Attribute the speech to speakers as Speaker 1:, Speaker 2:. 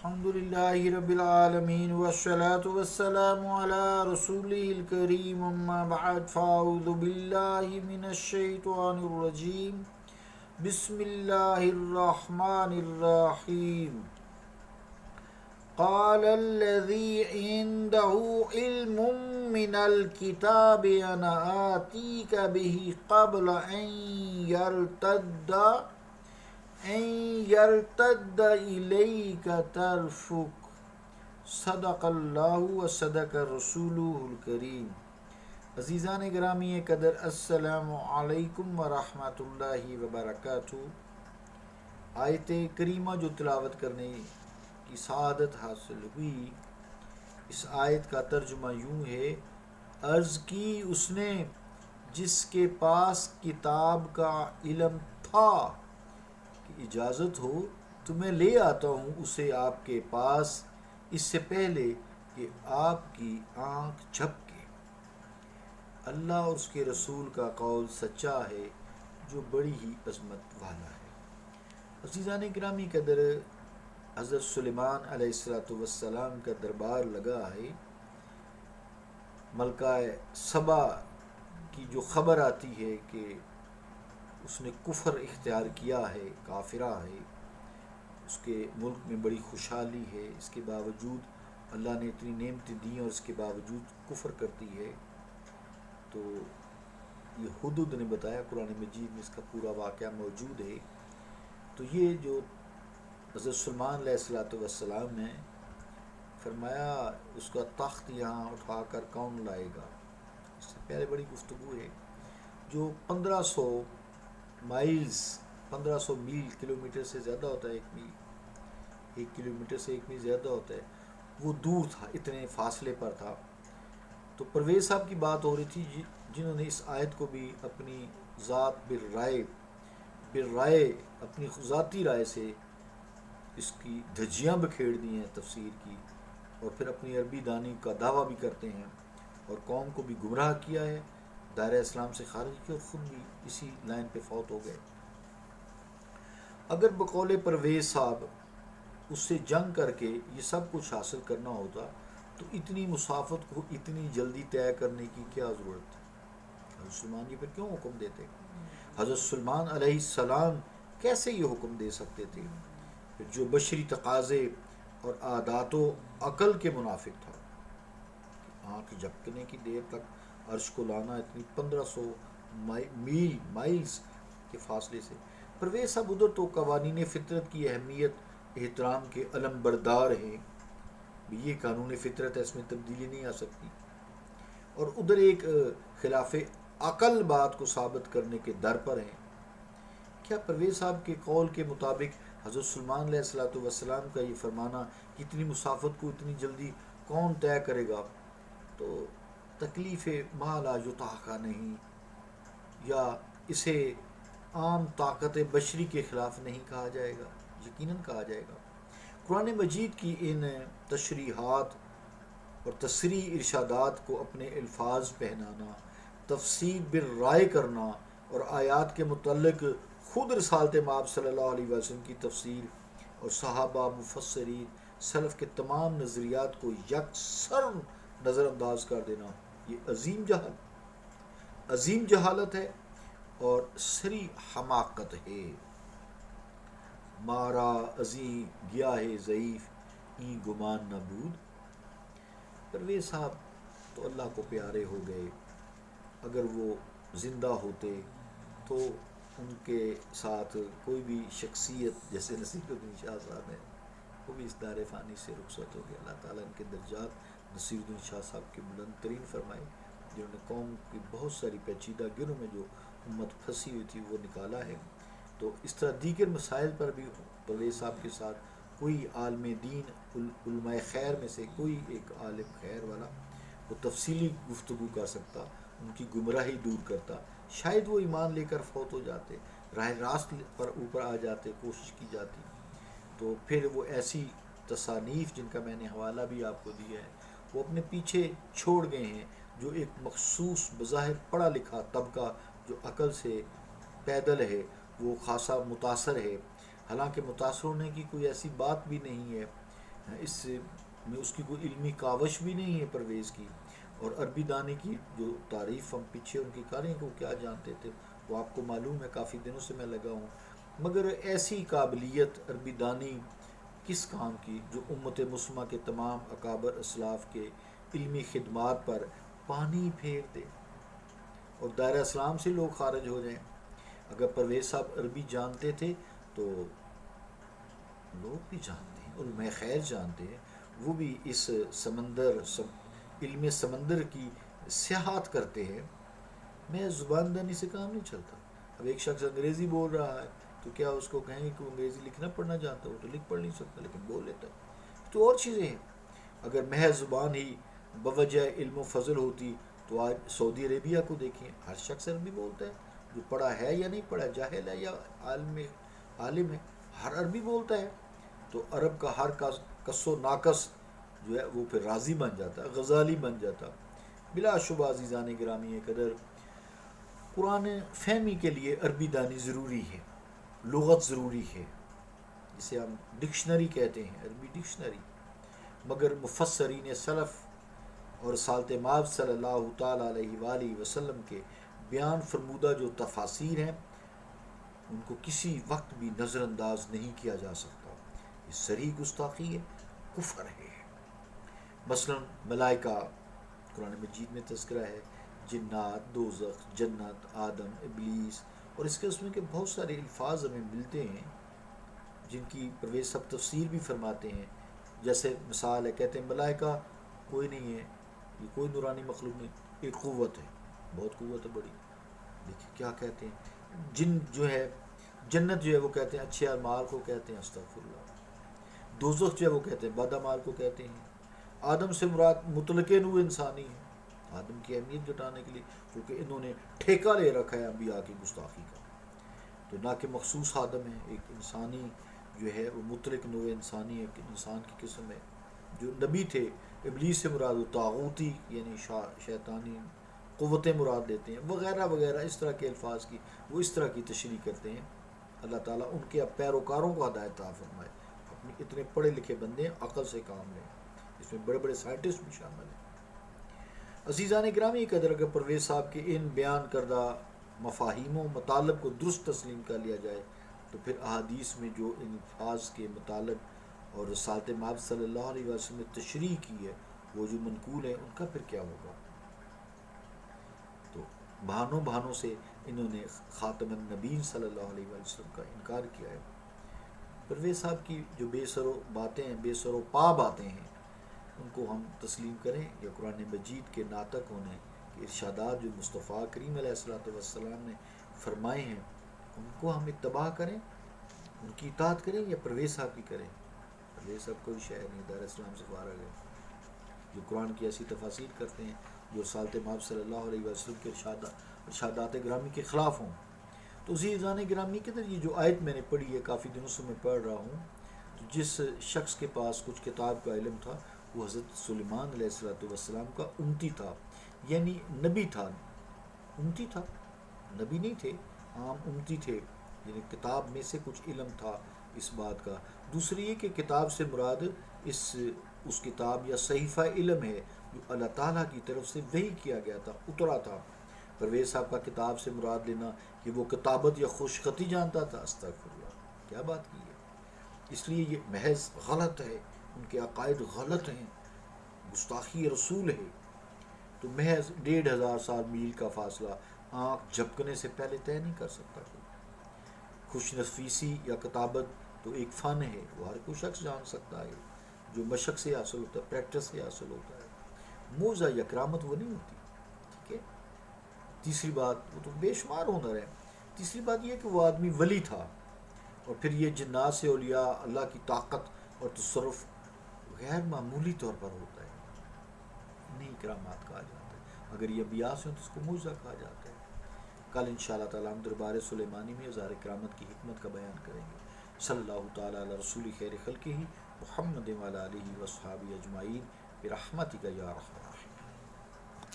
Speaker 1: الحمد للہ رب العالمین والصلاة والسلام علی رسولہ الکریم اما بعد فاعوذ باللہ من الشیطان الرجیم بسم اللہ الرحمن الرحیم قال الذی عنده علم من الكتاب انا آتیک به قبل یرتد الیک طرفک صدق اللہ و صدق رسولہ الکریم۔ عزیزان گرامی قدر، السلام علیکم ورحمۃ اللہ وبرکاتہ۔ آیت کریمہ جو تلاوت کرنے کی سعادت حاصل ہوئی، اس آیت کا ترجمہ یوں ہے: عرض کی اس نے جس کے پاس کتاب کا علم تھا کہ اجازت ہو تو میں لے آتا ہوں اسے آپ کے پاس اس سے پہلے کہ آپ کی آنکھ جھپکے۔ اللہ اور اس کے رسول کا قول سچا ہے جو بڑی ہی عظمت والا ہے۔ عزیزان گرامی قدر، حضرت سلیمان علیہ السلام کا دربار لگا ہے۔ ملکہ سبا کی جو خبر آتی ہے کہ اس نے کفر اختیار کیا ہے، کافرہ ہے، اس کے ملک میں بڑی خوشحالی ہے، اس کے باوجود اللہ نے اتنی نعمتیں دی اور اس کے باوجود کفر کرتی ہے، تو یہ حدود نے بتایا، قرآن مجید میں اس کا پورا واقعہ موجود ہے۔ تو یہ جو حضرت سلیمان علیہ السلام نے فرمایا اس کا تخت یہاں اٹھا کر کون لائے گا، اس سے پہلے بڑی گفتگو ہے۔ جو 1500 میل کلومیٹر سے زیادہ ہوتا ہے، ایک کلومیٹر سے 1 میل زیادہ ہوتا ہے، وہ دور تھا، اتنے فاصلے پر تھا۔ تو پرویز صاحب کی بات ہو رہی تھی جنہوں نے اس آیت کو بھی اپنی ذات بالرائے اپنی ذاتی رائے سے اس کی دھجیاں بکھیڑ دی ہیں تفسیر کی، اور پھر اپنی عربی دانی کا دعویٰ بھی کرتے ہیں اور قوم کو بھی گمراہ کیا ہے، دائرہ اسلام سے خارج کیا، اور خود بھی اسی لائن پہ فوت ہو گئے۔ اگر بقول پرویز صاحب اس سے جنگ کر کے یہ سب کچھ حاصل کرنا ہوتا تو اتنی مسافت کو اتنی جلدی طے کرنے کی کیا ضرورت تھی؟ حضرت سلیمان یہ پھر کیوں حکم دیتے؟ حضرت سلیمان علیہ السلام کیسے یہ حکم دے سکتے تھے جو بشری تقاضے اور عادات و عقل کے منافق تھا؟ آنکھ جھپکنے کی دیر تک عرش کو لانا اتنی 1500 مائلز کے فاصلے سے۔ پرویز صاحب ادھر تو قوانین فطرت کی اہمیت احترام کے علم بردار ہیں، یہ قانون فطرت ہے، اس میں تبدیلی نہیں آ سکتی، اور ادھر ایک خلاف عقل بات کو ثابت کرنے کے در پر ہیں۔ کیا پرویز صاحب کے قول کے مطابق حضرت سلیمان علیہ السلام کا یہ فرمانا اتنی مسافت کو اتنی جلدی کون طے کرے گا؟ تو تکلیف ما لا یطاق نہیں، یا اسے عام طاقت بشری کے خلاف نہیں کہا جائے گا، یقیناً کہا جائے گا۔ قرآن مجید کی ان تشریحات اور تصریح ارشادات کو اپنے الفاظ پہنانا، تفسیر بالرائے کرنا، اور آیات کے متعلق خود رسالت مآب صلی اللہ علیہ وسلم کی تفسیر اور صحابہ، مفسرین، سلف کے تمام نظریات کو یکسر نظر انداز کر دینا، یہ عظیم جہالت ہے اور سری حماقت ہے۔ مارا ازیں گیا ہے ضعیف این گمان نہ بود۔ پرویز صاحب تو اللہ کو پیارے ہو گئے، اگر وہ زندہ ہوتے تو ان کے ساتھ کوئی بھی شخصیت جیسے نصیر الدین شاہ صاحب ہیں، وہ بھی اس دار فانی سے رخصت ہو گیا۔ اللہ تعالیٰ ان کے درجات نصیر الدین شاہ صاحب کے بلند ترین فرمائے، جنہوں نے قوم کی بہت ساری پیچیدہ گروں میں جو امت پھنسی ہوئی تھی وہ نکالا ہے۔ تو اس طرح دیگر مسائل پر بھی پرویز صاحب کے ساتھ کوئی عالم دین، علماء خیر میں سے کوئی ایک عالم خیر والا وہ تفصیلی گفتگو کر سکتا، ان کی گمراہی دور کرتا، شاید وہ ایمان لے کر فوت ہو جاتے، راہ راست پر اوپر آ جاتے، کوشش کی جاتی، تو پھر وہ ایسی تصانیف جن کا میں نے حوالہ بھی آپ کو دیا ہے وہ اپنے پیچھے چھوڑ گئے ہیں، جو ایک مخصوص بظاہر پڑھا لکھا طبقہ جو عقل سے پیدل ہے وہ خاصا متاثر ہے، حالانکہ متاثر ہونے کی کوئی ایسی بات بھی نہیں ہے۔ اس سے میں اس کی کوئی علمی کاوش بھی نہیں ہے پرویز کی، اور عربی دانی کی جو تعریف ہم پیچھے ان کی کریں کہ وہ کیا جانتے تھے وہ آپ کو معلوم ہے، کافی دنوں سے میں لگا ہوں. مگر ایسی قابلیت عربی دانی کس کام کی جو امت مسلمہ کے تمام اکابر اسلاف کے علمی خدمات پر پانی پھیر دے اور دائرہ اسلام سے لوگ خارج ہو جائیں. اگر پرویز صاحب عربی جانتے تھے تو لوگ بھی جانتے ہیں، علماء خیر جانتے ہیں، وہ بھی اس علم سمندر کی سیاحت کرتے ہیں. میں زبان دانی سے کام نہیں چلتا. اب ایک شخص انگریزی بول رہا ہے تو کیا اس کو کہیں کہ وہ انگریزی لکھنا پڑھنا جانتا ہے؟ وہ تو لکھ پڑھ نہیں سکتا لیکن بول لیتا ہے. تو اور چیزیں ہیں. اگر محض زبان ہی بوجہ علم و فضل ہوتی تو آج سعودی عربیہ کو دیکھیں، ہر شخص عربی بولتا ہے، جو پڑھا ہے یا نہیں پڑھا، جاہل ہے یا عالم ہے، ہر عربی بولتا ہے. تو عرب کا ہر کس و ناقص جو ہے وہ پھر راضی بن جاتا، غزالی بن جاتا. بلا شبہ عزیزان گرامی قدر، قرآن فہمی کے لیے عربی دانی ضروری ہے، لغت ضروری ہے، جسے ہم ڈکشنری کہتے ہیں، عربی ڈکشنری. مگر مفسرین سلف اور سالت مآب صلی اللہ تعالیٰ علیہ وآلہ وسلم کے بیان فرمودہ جو تفاسیر ہیں ان کو کسی وقت بھی نظر انداز نہیں کیا جا سکتا. یہ صریح گستاخی ہے، کفر ہے. مثلا ملائکہ قرآن مجید میں تذکرہ ہے، جنات، دوزخ، جنت، آدم، ابلیس، اور اس قسم کے بہت سارے الفاظ ہمیں ملتے ہیں جن کی پرویز صاحب تفسیر بھی فرماتے ہیں. جیسے مثال ہے، کہتے ہیں ملائکہ کوئی نہیں ہے، یہ کوئی نورانی مخلوق نہیں، ایک قوت ہے، بہت قوت ہے بڑی. دیکھیں کیا کہتے ہیں. جن جو ہے، جنت جو ہے وہ کہتے ہیں اچھے اعمال کو کہتے ہیں، استغفر اللہ. دوزخ جو ہے وہ کہتے ہیں بد اعمال کو کہتے ہیں. آدم سے مراد مطلق نوع انسانی ہے، آدم کی اہمیت جٹانے کے لیے، کیونکہ انہوں نے ٹھیکہ لے رکھا ہے انبیاء کی گستاخی کا. تو نہ کہ مخصوص آدم ہے، ایک انسانی جو ہے وہ مطلق نوع انسانی ہے، انسان کی قسم ہے. جو نبی تھے، ابلیس سے مراد وہ طاغوتی یعنی شیطانی قوتیں مراد دیتے ہیں، وغیرہ وغیرہ اس طرح کے الفاظ کی وہ اس طرح کی تشریح کرتے ہیں. اللہ تعالیٰ ان کے پیروکاروں کو ہدایت عطا فرمائے. اپنے اتنے پڑھے لکھے بندے ہیں، عقل سے کام لیں. اس میں بڑے بڑے سائنٹسٹ بھی شامل ہیں. عزیزان گرامی قدر، اگر پرویز صاحب کے ان بیان کردہ مفاہیم و مطالب کو درست تسلیم کر لیا جائے تو پھر احادیث میں جو ان الفاظ کے مطالب اور رسالت مآب صلی اللہ علیہ وسلم نے تشریح کی ہے وہ جو منقول ہیں ان کا پھر کیا ہوگا. تو بہانوں سے انہوں نے خاتم النبیین صلی اللہ علیہ وسلم کا انکار کیا ہے. پرویز صاحب کی جو بے سر و باتیں ہیں، بے سر و پا باتیں ہیں، ان کو ہم تسلیم کریں یا قرآن مجید کے ناطق ہونے کہ ارشادات جو مصطفیٰ کریم علیہ الصلوۃ والسلام نے فرمائے ہیں ان کو ہم اتباع کریں، ان کی اطاعت کریں یا پرویز صاحب کی کریں. پرویز صاحب کوئی شہر نہیں، دار اسلام سے فارغ ہے، جو قرآن کی ایسی تفاسیر کرتے ہیں جو رسالت مآب صلی اللہ علیہ وسلم کے ارشادات گرامی کے خلاف ہوں. تو عزیزان گرامی کے اندر یہ جو آیت میں نے پڑھی ہے، کافی دنوں سے میں پڑھ رہا ہوں، تو جس شخص کے پاس کچھ کتاب کا علم تھا وہ حضرت سلیمان علیہ السلام کا امتی تھا، یعنی نبی تھا. امتی تھا، نبی نہیں تھے، عام امتی تھے، یعنی کتاب میں سے کچھ علم تھا اس بات کا. دوسری یہ کہ کتاب سے مراد اس کتاب یا صحیفہ علم ہے جو اللہ تعالیٰ کی طرف سے وحی کیا گیا تھا، اترا تھا. پرویز صاحب کا کتاب سے مراد لینا کہ وہ کتابت یا خوش خطی جانتا تھا، استغفر اللہ، کیا بات کی ہے. اس لیے یہ محض غلط ہے، ان کے عقائد غلط ہیں، گستاخی رسول ہے. تو محض 1500 سال میل کا فاصلہ آنکھ جھپکنے سے پہلے طے نہیں کر سکتا کوئی. خوش نفیسی یا کتابت تو ایک فن ہے، وہ ہر کوئی شخص جان سکتا ہے، جو مشق سے حاصل ہوتا ہے، پریکٹس سے حاصل ہوتا ہے. موزہ یا کرامت وہ نہیں ہوتی. ٹھیک ہے. تیسری بات، وہ تو بے شمار ہنر ہے. تیسری بات یہ کہ وہ آدمی ولی تھا. اور پھر یہ جنات سے اولیاء اللہ کی طاقت اور تصرف غیر معمولی طور پر ہوتا ہے، انہیں کرامات کہا جاتا ہے. اگر یہ انبیاء سے ہوں تو اس کو معجزہ کہا جاتا ہے. کل انشاءاللہ تعالیٰ ہم دربار سلیمانی میں اظہار کرامت کی حکمت کا بیان کریں گے. صلی اللہ تعالیٰ علی رسول خیر خلقہ محمد وعلی آلہ وصحبہ اجمعین برحمتک یا ارحم